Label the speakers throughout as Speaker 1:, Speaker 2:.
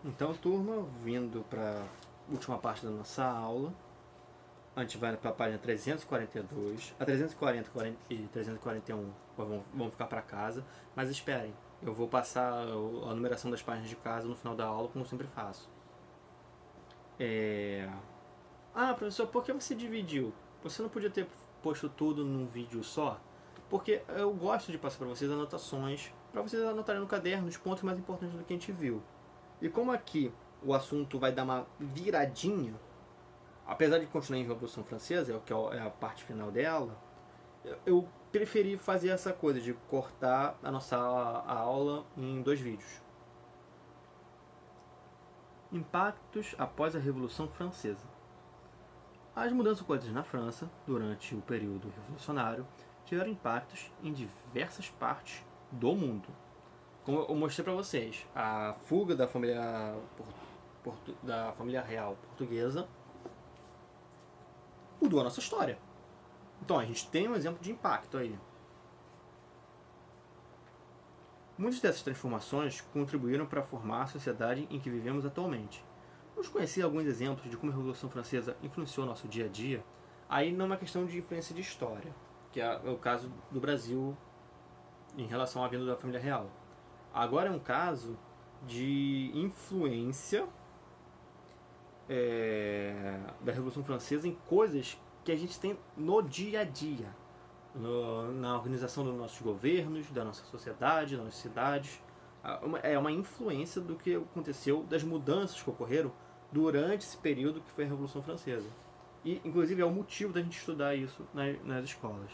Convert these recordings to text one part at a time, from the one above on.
Speaker 1: Então, turma, vindo para a última parte da nossa aula, a gente vai para a página 342, a 340 e 341 vão ficar para casa, mas esperem, eu vou passar a numeração das páginas de casa no final da aula, como eu sempre faço. Ah, professor, por que você dividiu? Você não podia ter posto tudo num vídeo só? Porque eu gosto de passar para vocês anotações, para vocês anotarem no caderno os pontos mais importantes do que a gente viu. E como aqui o assunto vai dar uma viradinha, apesar de continuar em Revolução Francesa, que é a parte final dela, eu preferi fazer essa coisa de cortar a nossa aula em 2 vídeos. Impactos após a Revolução Francesa. As mudanças ocorridas na França durante o período revolucionário tiveram impactos em diversas partes do mundo. Como eu mostrei para vocês, a fuga da família real portuguesa mudou a nossa história. Então a gente tem um exemplo de impacto aí. Muitas dessas transformações contribuíram para formar a sociedade em que vivemos atualmente. Vamos conhecer alguns exemplos de como a Revolução Francesa influenciou o nosso dia a dia. Aí não é uma questão de influência de história, que é o caso do Brasil em relação à vinda da família real. Agora é um caso de influência da Revolução Francesa em coisas que a gente tem no dia a dia, na organização dos nossos governos, da nossa sociedade, das nossas cidades. É uma influência do que aconteceu, das mudanças que ocorreram durante esse período que foi a Revolução Francesa. E, inclusive, é o motivo da gente estudar isso nas escolas.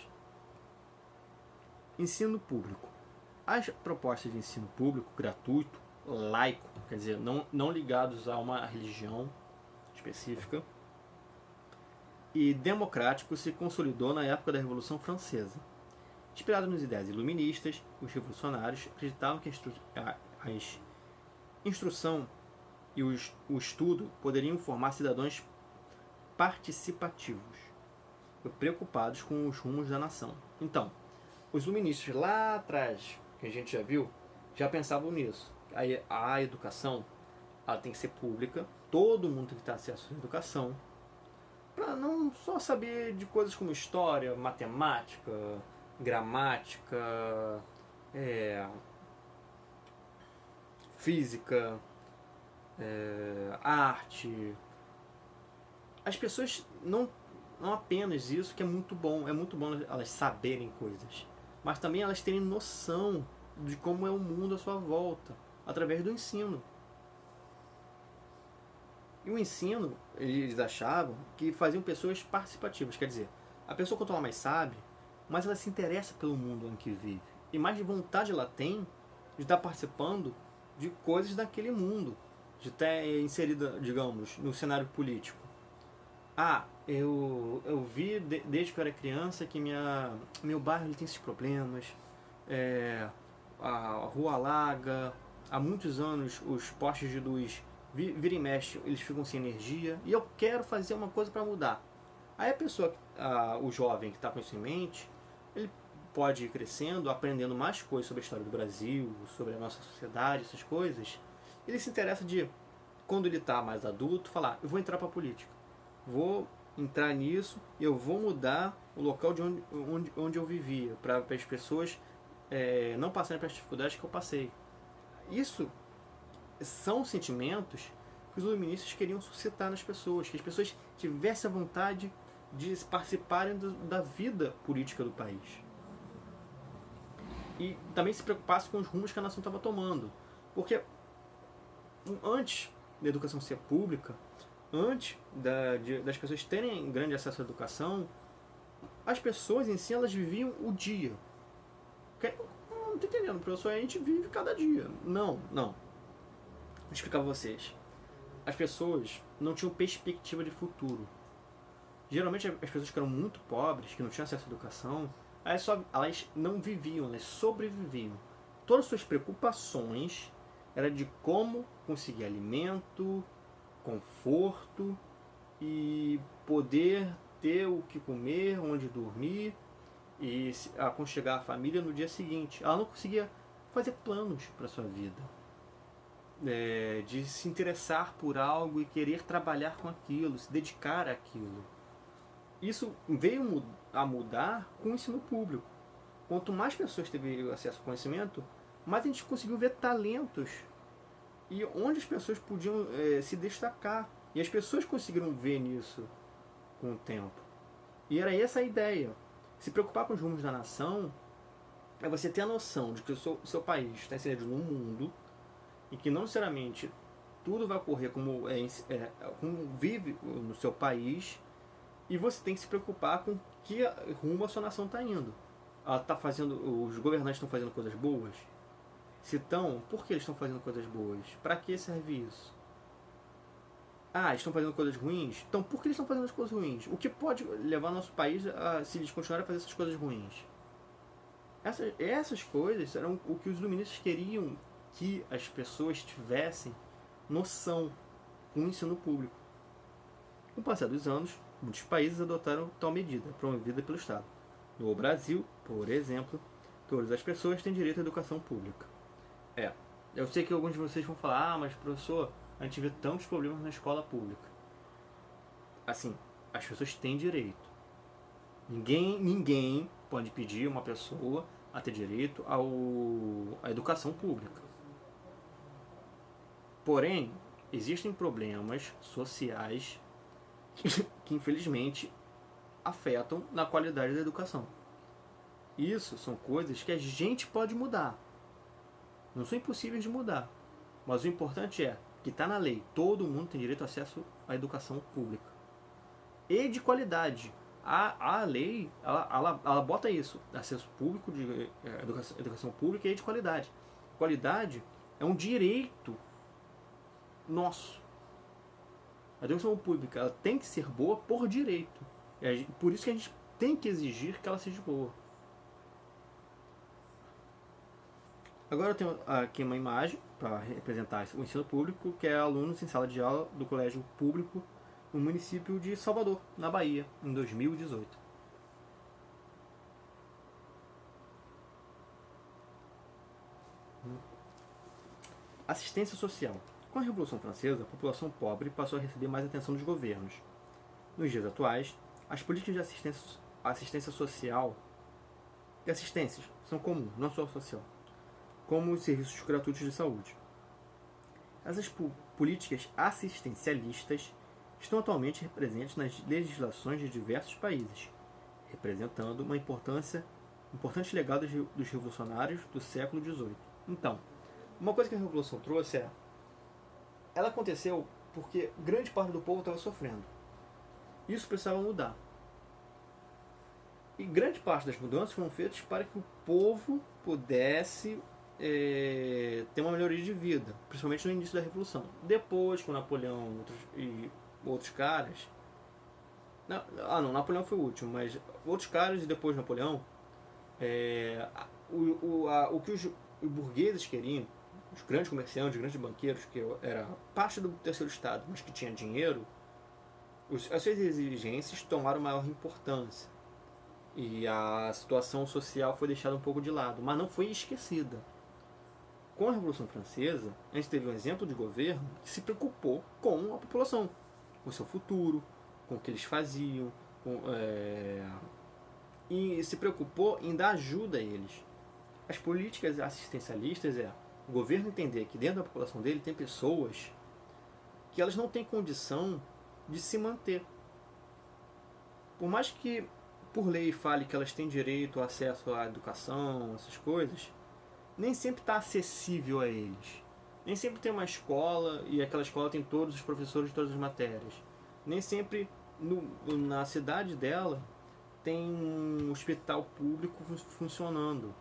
Speaker 1: Ensino público. As propostas de ensino público gratuito, laico, quer dizer, não ligados a uma religião específica, e democrático se consolidou na época da Revolução Francesa. Inspirado nas ideias iluministas, os revolucionários acreditavam que a instrução e o estudo poderiam formar cidadãos participativos, preocupados com os rumos da nação. Então, os iluministas lá atrás, que a gente já viu, já pensavam nisso. A educação ela tem que ser pública, todo mundo tem que ter acesso à educação, para não só saber de coisas como história, matemática, gramática, física, arte. As pessoas não apenas isso, que é muito bom elas saberem coisas, mas também elas terem noção de como é o mundo à sua volta, através do ensino. E o ensino, eles achavam que faziam pessoas participativas, quer dizer, a pessoa quanto ela mais sabe, mais ela se interessa pelo mundo em que vive, e mais de vontade ela tem de estar participando de coisas daquele mundo, de estar inserida, digamos, no cenário político. Eu vi desde que eu era criança que meu bairro ele tem esses problemas, a rua alaga, há muitos anos os postes de luz vira e mexe, eles ficam sem energia, e eu quero fazer uma coisa para mudar. Aí a pessoa, o jovem que está com isso em mente, ele pode ir crescendo, aprendendo mais coisas sobre a história do Brasil, sobre a nossa sociedade, essas coisas. Ele se interessa de, quando ele está mais adulto, falar, eu vou entrar para a política. Vou entrar nisso e eu vou mudar o local de onde eu vivia, para as pessoas não passarem pelas dificuldades que eu passei. Isso são sentimentos que os iluministas queriam suscitar nas pessoas, que as pessoas tivessem a vontade de participarem da vida política do país. E também se preocupassem com os rumos que a nação estava tomando. Porque antes da educação ser pública, antes das pessoas terem grande acesso à educação, as pessoas em si elas viviam o dia. Não estou entendendo, professor, a gente vive cada dia. Não. Vou explicar para vocês. As pessoas não tinham perspectiva de futuro. Geralmente as pessoas que eram muito pobres, que não tinham acesso à educação, elas não viviam, elas sobreviviam. Todas as suas preocupações eram de como conseguir alimento, conforto e poder ter o que comer, onde dormir e aconchegar a família no dia seguinte. Ela não conseguia fazer planos para sua vida. de se interessar por algo e querer trabalhar com aquilo, se dedicar àquilo. Isso veio a mudar com o ensino público. Quanto mais pessoas tiveram acesso ao conhecimento, mais a gente conseguiu ver talentos e onde as pessoas podiam se destacar. E as pessoas conseguiram ver nisso com o tempo. E era essa a ideia. Se preocupar com os rumos da nação é você ter a noção de que o seu país está inserido num mundo e que não necessariamente tudo vai ocorrer como vive no seu país, e você tem que se preocupar com que rumo a sua nação está indo. Os governantes estão fazendo coisas boas? Se estão, por que eles estão fazendo coisas boas? Para que serve isso? Eles estão fazendo coisas ruins? Então, por que eles estão fazendo as coisas ruins? O que pode levar nosso país a, se eles continuarem a fazer essas coisas ruins? Essas coisas eram o que os iluministas queriam que as pessoas tivessem noção com o ensino público. Com o passar dos anos, muitos países adotaram tal medida, promovida pelo Estado. No Brasil, por exemplo, todas as pessoas têm direito à educação pública. Eu sei que alguns de vocês vão falar, mas professor, a gente vê tantos problemas na escola pública. Assim, as pessoas têm direito. Ninguém pode pedir uma pessoa a ter direito à educação pública. Porém, existem problemas sociais que infelizmente afetam na qualidade da educação. Isso são coisas que a gente pode mudar. Não são impossíveis de mudar. Mas o importante é que está na lei. Todo mundo tem direito ao acesso à educação pública. E de qualidade. A lei, ela bota isso. Acesso público, de educação pública e de qualidade. Qualidade é um direito nosso. A educação pública ela tem que ser boa por direito. Por isso que a gente tem que exigir que ela seja boa. Agora eu tenho aqui uma imagem para representar o ensino público, que é alunos em sala de aula do colégio público no município de Salvador, na Bahia, em 2018. Assistência social. Com a Revolução Francesa, a população pobre passou a receber mais atenção dos governos. Nos dias atuais, as políticas de assistência social e assistências são comuns, não só social, como os serviços gratuitos de saúde. Essas políticas assistencialistas estão atualmente presentes nas legislações de diversos países, representando uma importante legado dos revolucionários do século XVIII. Então, uma coisa que a Revolução trouxe ela aconteceu porque grande parte do povo estava sofrendo. Isso precisava mudar. E grande parte das mudanças foram feitas para que o povo pudesse ter uma melhoria de vida, principalmente no início da Revolução. Depois, com Napoleão e outros caras... Napoleão foi o último, mas outros caras e depois Napoleão, o que os burgueses queriam, os grandes comerciantes, os grandes banqueiros, que era parte do terceiro estado, mas que tinha dinheiro, as suas exigências tomaram maior importância. E a situação social foi deixada um pouco de lado, mas não foi esquecida. Com a Revolução Francesa, a gente teve um exemplo de governo que se preocupou com a população, com o seu futuro, com o que eles faziam, e se preocupou em dar ajuda a eles. As políticas assistencialistas o governo entender que dentro da população dele tem pessoas que elas não têm condição de se manter. Por mais que por lei fale que elas têm direito ao acesso à educação, essas coisas, nem sempre está acessível a eles. Nem sempre tem uma escola e aquela escola tem todos os professores de todas as matérias. Nem sempre na cidade dela tem um hospital público funcionando.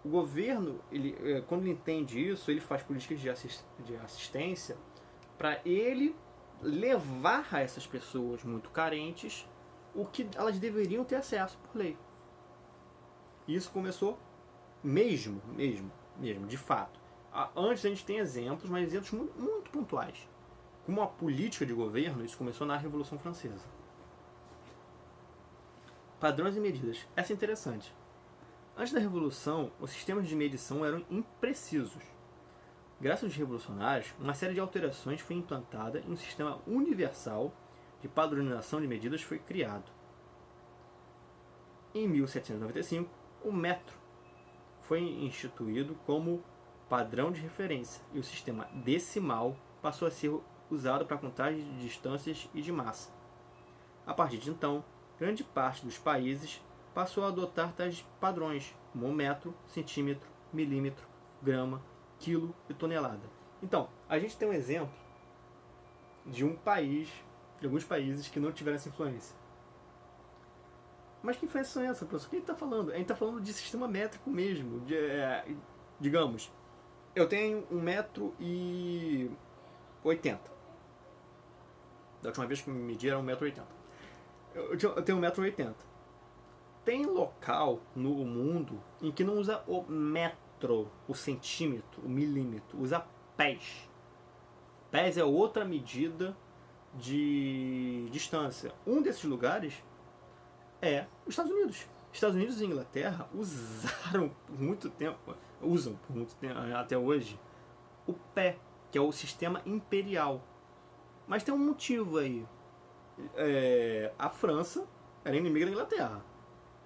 Speaker 1: O governo, quando ele entende isso, ele faz políticas de assistência para ele levar a essas pessoas muito carentes o que elas deveriam ter acesso por lei. E isso começou mesmo, de fato. Antes a gente tem exemplos, mas exemplos muito, muito pontuais. Como uma política de governo, isso começou na Revolução Francesa. Padrões e medidas. Essa é interessante. Antes da Revolução, os sistemas de medição eram imprecisos. Graças aos revolucionários, uma série de alterações foi implantada e um sistema universal de padronização de medidas foi criado. Em 1795, o metro foi instituído como padrão de referência e o sistema decimal passou a ser usado para contagem de distâncias e de massa. A partir de então, grande parte dos países passou a adotar tais padrões, como o metro, centímetro, milímetro, grama, quilo e tonelada. Então, a gente tem um exemplo de alguns países que não tiveram essa influência. Mas que influência são essas, professor? O que a gente está falando? A gente está falando de sistema métrico mesmo. Digamos, eu tenho 1,80 m. Da última vez que me medi era 1,80 m. Eu tenho 1,80 m. Tem local no mundo em que não usa o metro, o centímetro, o milímetro, usa pés. Pés é outra medida de distância. Um desses lugares é os Estados Unidos. Estados Unidos e Inglaterra usaram por muito tempo, usam por muito tempo até hoje, o pé, que é o sistema imperial. Mas tem um motivo aí. A França era inimiga da Inglaterra.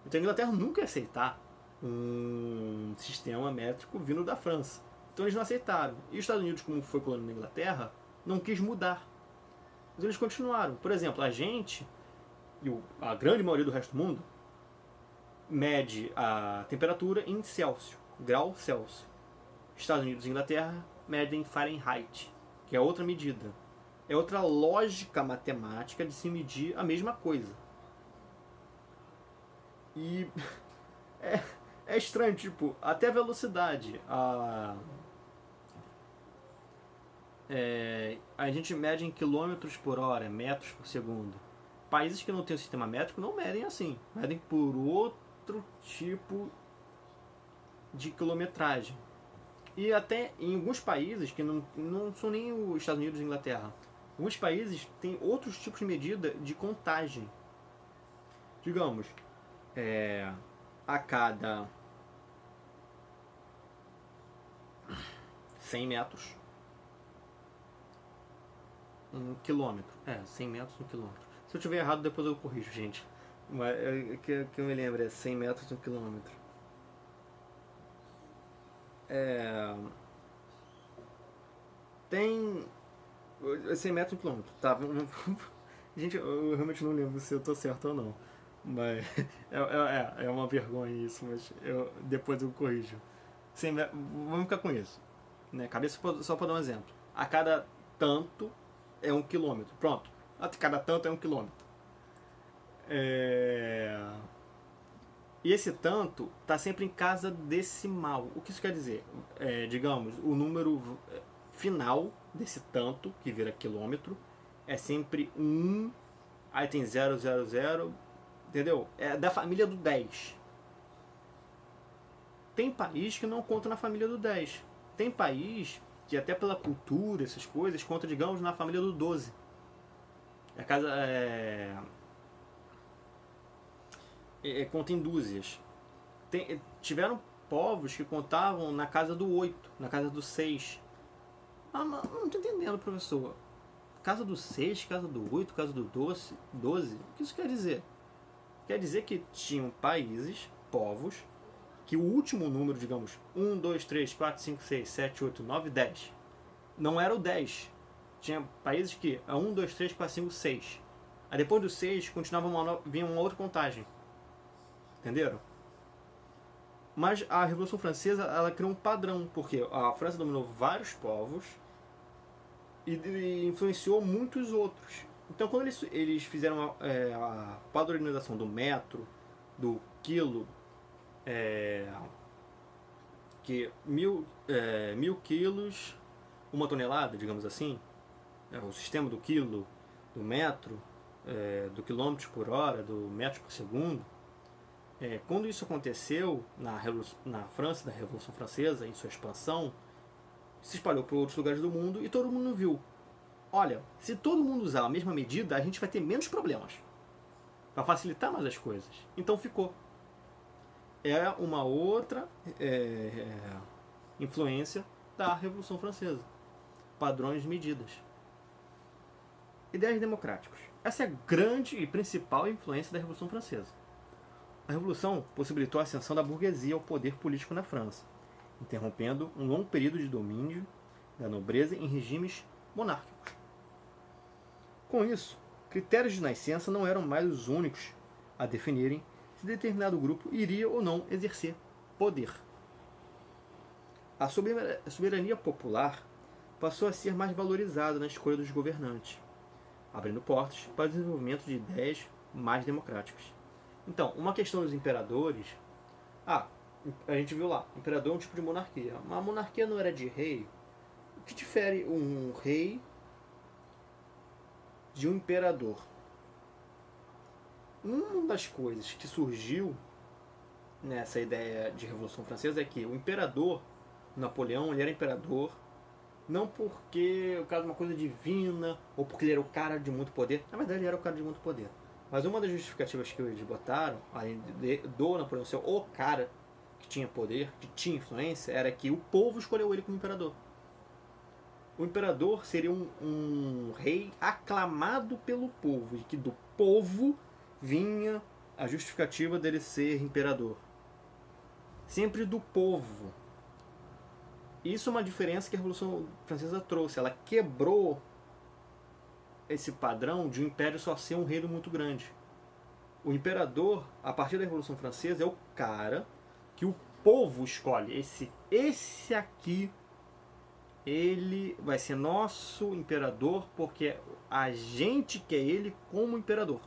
Speaker 1: Então a Inglaterra nunca ia aceitar um sistema métrico vindo da França. Então eles não aceitaram. E os Estados Unidos, como foi colônia da Inglaterra, não quis mudar. Mas eles continuaram. Por exemplo, a gente, e a grande maioria do resto do mundo, mede a temperatura em Celsius, grau Celsius. Estados Unidos e Inglaterra medem Fahrenheit, que é outra medida. É outra lógica matemática de se medir a mesma coisa. E é estranho, tipo, até a velocidade. A gente mede em quilômetros por hora, metros por segundo. Países que não têm o sistema métrico não medem assim. Medem por outro tipo de quilometragem. E até em alguns países, que não são nem os Estados Unidos e a Inglaterra, alguns países têm outros tipos de medida de contagem. Digamos, a cada 100 metros, 1 quilômetro. 100 metros, 1 quilômetro. Se eu tiver errado, depois eu corrijo, gente. Mas que eu me lembro, é 100 metros, 1 quilômetro. Tem 100 metros, 1 quilômetro. Tá, gente, eu realmente não lembro se eu tô certo ou não. Mas é uma vergonha isso, mas depois eu corrijo. Vamos ficar com isso. Né? Cabeça só para dar um exemplo. A cada tanto é 1 quilômetro. Pronto. A cada tanto é 1 quilômetro. E esse tanto está sempre em casa decimal. O que isso quer dizer? Digamos, o número final desse tanto, que vira quilômetro, é sempre 1, aí tem 0, 0, 0, entendeu? É da família do 10. Tem país que não conta na família do 10. Tem país que até pela cultura, essas coisas, conta, digamos, na família do 12. Conta em dúzias. Tiveram povos que contavam na casa do 8, na casa do 6. Mas não estou entendendo, professor. Casa do 6, casa do 8, casa do 12. O que isso quer dizer? Quer dizer que tinham países, povos, que o último número, digamos, 1, 2, 3, 4, 5, 6, 7, 8, 9, 10, não era o 10. Tinha países que 1, 2, 3, 4, 5, 6. Aí depois do 6 vinha uma outra contagem. Entenderam? Mas a Revolução Francesa, ela criou um padrão, porque a França dominou vários povos e influenciou muitos outros. Então, quando eles fizeram a padronização do metro, do quilo, que 1000 quilos, 1 tonelada, digamos assim, o sistema do quilo, do metro, do quilômetro por hora, do metro por segundo, quando isso aconteceu na França, na Revolução Francesa, em sua expansão, se espalhou para outros lugares do mundo e todo mundo viu. Olha, se todo mundo usar a mesma medida, a gente vai ter menos problemas. Para facilitar mais as coisas. Então ficou. É uma outra influência da Revolução Francesa. Padrões e medidas. Ideais democráticos. Essa é a grande e principal influência da Revolução Francesa. A Revolução possibilitou a ascensão da burguesia ao poder político na França, interrompendo um longo período de domínio da nobreza em regimes monárquicos. Com isso, critérios de nascença não eram mais os únicos a definirem se determinado grupo iria ou não exercer poder. A soberania popular passou a ser mais valorizada na escolha dos governantes, abrindo portas para o desenvolvimento de ideias mais democráticas. Então, uma questão dos imperadores... a gente viu lá, imperador é um tipo de monarquia. Mas a monarquia não era de rei. O que difere um rei de um imperador? Uma das coisas que surgiu nessa ideia de Revolução Francesa é que o imperador, Napoleão, ele era imperador não porque o caso de uma coisa divina ou porque ele era o cara de muito poder. Na verdade, ele era o cara de muito poder. Mas uma das justificativas que eles botaram, além do Napoleão ser o cara que tinha poder, que tinha influência, era que o povo escolheu ele como imperador. O imperador seria um rei aclamado pelo povo, e que do povo vinha a justificativa dele ser imperador. Sempre do povo. Isso é uma diferença que a Revolução Francesa trouxe. Ela quebrou esse padrão de um império só ser um reino muito grande. O imperador, a partir da Revolução Francesa, é o cara que o povo escolhe. Esse aqui, ele vai ser nosso imperador porque a gente quer ele como imperador.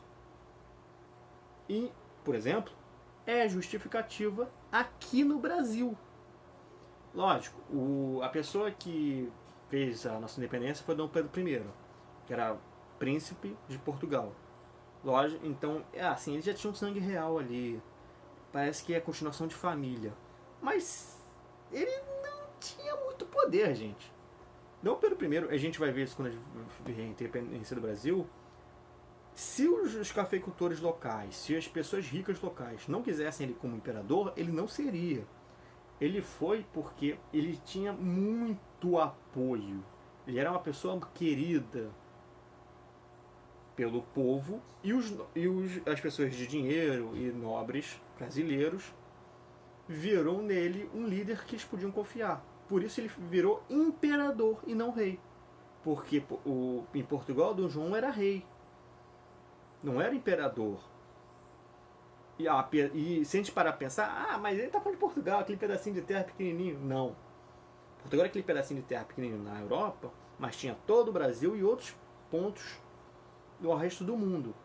Speaker 1: E, por exemplo, é justificativa aqui no Brasil. Lógico, a pessoa que fez a nossa independência foi Dom Pedro I, que era príncipe de Portugal. Lógico, então, assim, ele já tinha um sangue real ali. Parece que é continuação de família. Mas ele não tinha muito poder, gente. Dom Pedro I, a gente vai ver isso quando a gente vê a independência do Brasil. Se os cafeicultores locais, se as pessoas ricas locais não quisessem ele como imperador, ele não seria. Ele foi porque ele tinha muito apoio. Ele era uma pessoa querida pelo povo e as pessoas de dinheiro e nobres brasileiros viram nele um líder que eles podiam confiar. Por isso ele virou imperador e não rei. Porque em Portugal, Dom João era rei. Não era imperador. E se a gente parar a pensar, mas ele está falando de Portugal, aquele pedacinho de terra pequenininho. Não. Portugal era aquele pedacinho de terra pequenininho na Europa, mas tinha todo o Brasil e outros pontos do resto do mundo.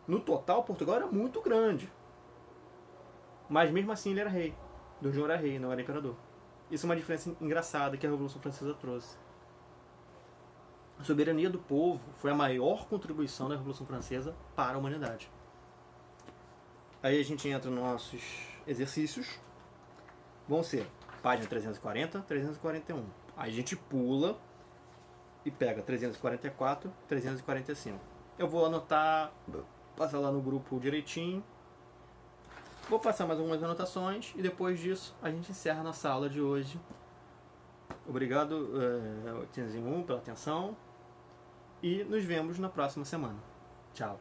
Speaker 1: No total, Portugal era muito grande. Mas mesmo assim ele era rei. Dom João era rei, não era imperador. Isso é uma diferença engraçada que a Revolução Francesa trouxe. A soberania do povo foi a maior contribuição da Revolução Francesa para a humanidade. Aí a gente entra nos nossos exercícios. Vão ser página 340, 341. Aí a gente pula e pega 344, 345. Eu vou anotar, passar lá no grupo direitinho. Vou passar mais algumas anotações e depois disso a gente encerra a nossa aula de hoje. Obrigado, Tianzinho, pela atenção e nos vemos na próxima semana. Tchau.